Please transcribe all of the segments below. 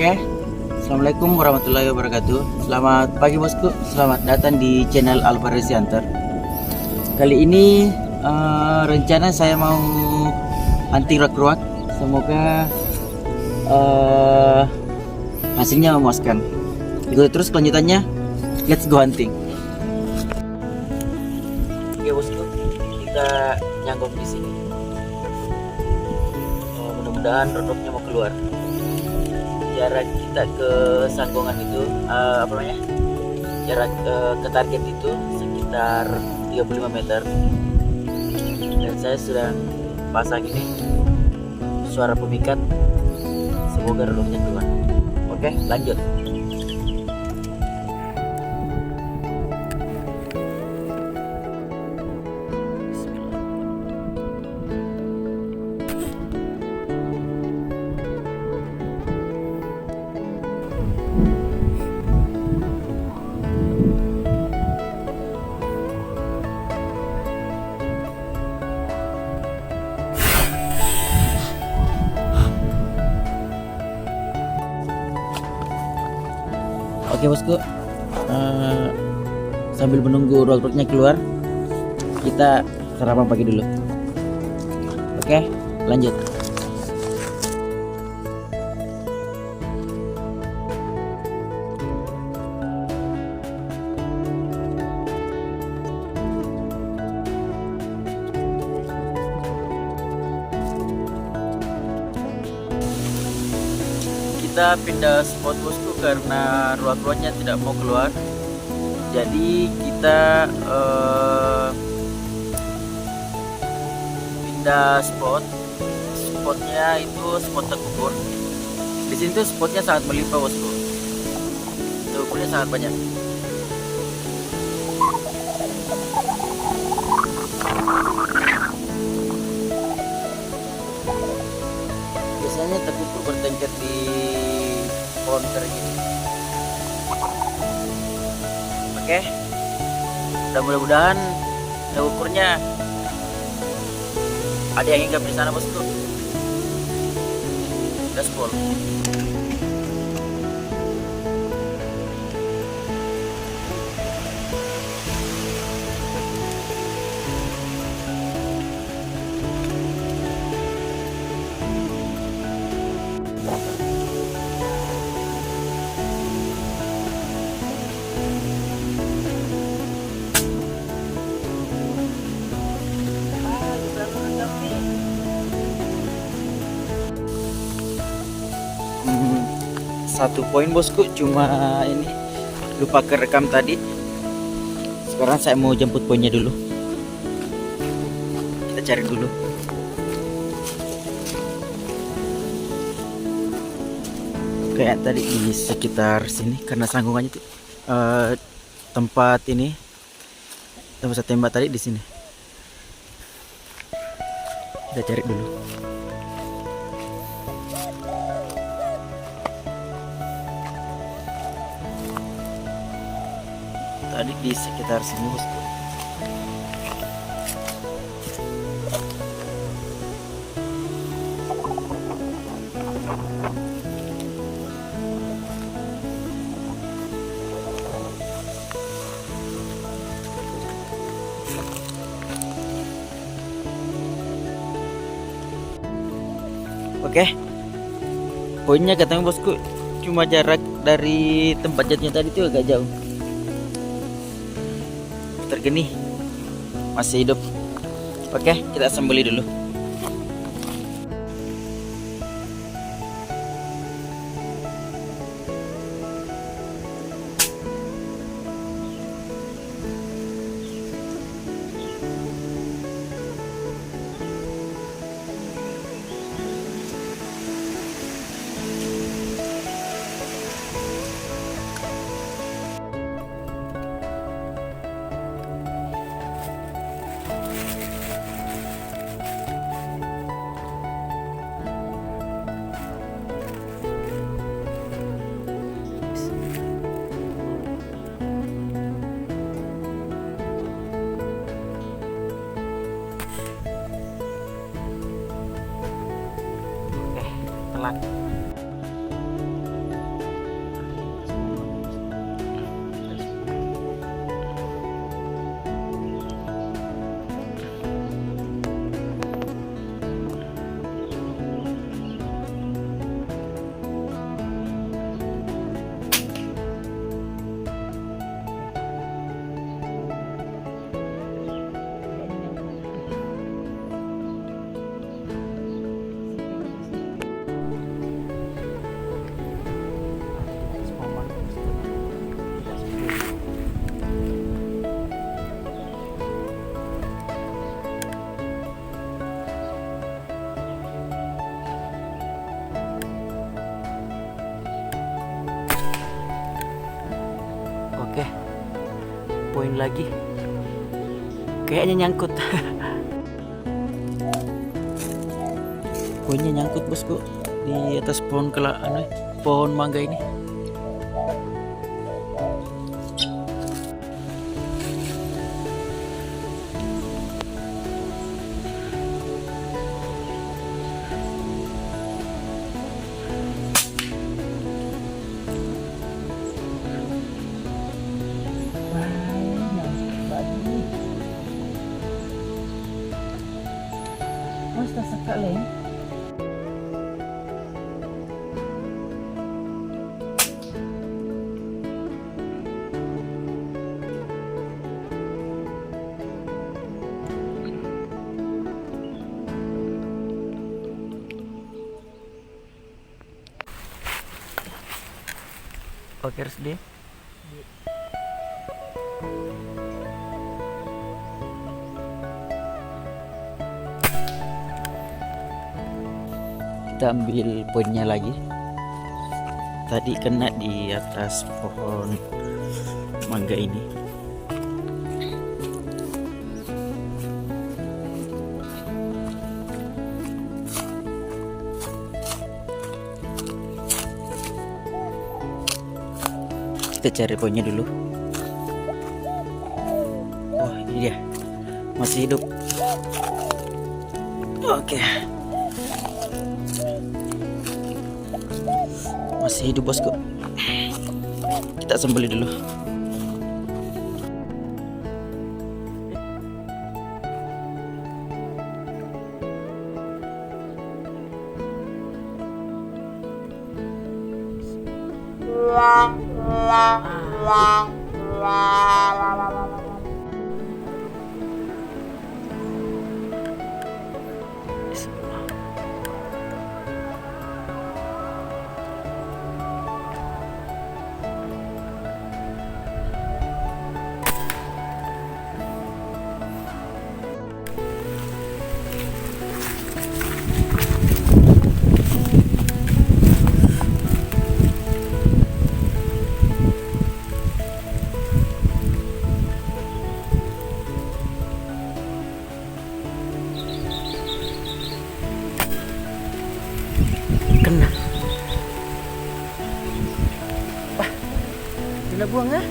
Oke, Assalamualaikum warahmatullahi wabarakatuh. Selamat pagi bosku, selamat datang di channel Alvarez Hunter. Kali ini rencana saya mau hunting ruak-ruak. Semoga hasilnya memuaskan. Ikuti terus kelanjutannya. Let's go hunting. Oke bosku, kita nyangkut di sini. Mudah-mudahan rodoknya mau keluar. Jarak kita ke sanggongan itu jarak ke target itu sekitar 35 meter, dan saya sudah pasang ini suara pemikat. Semoga rodoknya keluar. Oke, lanjut. Oke bosku, sambil menunggu ruak-ruaknya keluar, kita sarapan pagi dulu. Oke, lanjut. Kita pindah spot bosku karena ruak-ruaknya tidak mau keluar. Jadi kita pindah spot. Spotnya itu spot tegukur. Di sini tuh spotnya sangat melimpah bosku. Tegukurnya sangat banyak. Biasanya tegukur bertengkar di pohon kering ini. Oke, dan mudah-mudahan tegukurnya ada yang hinggap di sana bosku. Gaspol. Satu poin bosku, cuma ini lupa kerekam tadi. Sekarang saya mau jemput poinnya dulu. Kita cari dulu. Kayak tadi di sekitar sini, karena sanggungannya tuh tempat saya tembak tadi di sini. Kita cari dulu. Tadi di sekitar sini bosku. Oke, poinnya katanya bosku, cuma jarak dari tempat jatuhnya tadi tuh agak jauh. Tergeni masih hidup. Oke, kita sembeli dulu. telat. poin lagi. Kayaknya nyangkut. Poinnya nyangkut bosku di atas pohon pohon mangga ini. Basta sekali. Oke, Rusdi. Kita ambil poinnya lagi. Tadi kena di atas pohon mangga ini. Kita cari poinnya dulu. Oh, ini dia. Masih hidup. Oke. Masih hidup bosku. Kita sembelih dulu. Kena. Wah, kena buang ya?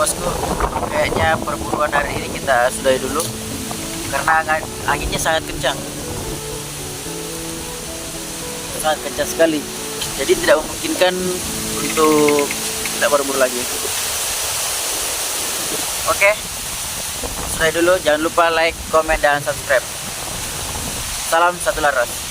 Bosku, kayaknya perburuan hari ini kita sudahi dulu karena anginnya sangat kencang sekali, jadi tidak memungkinkan untuk tidak berburu lagi. Oke, sudahi dulu. Jangan lupa like, komen, dan subscribe. Salam satu laras.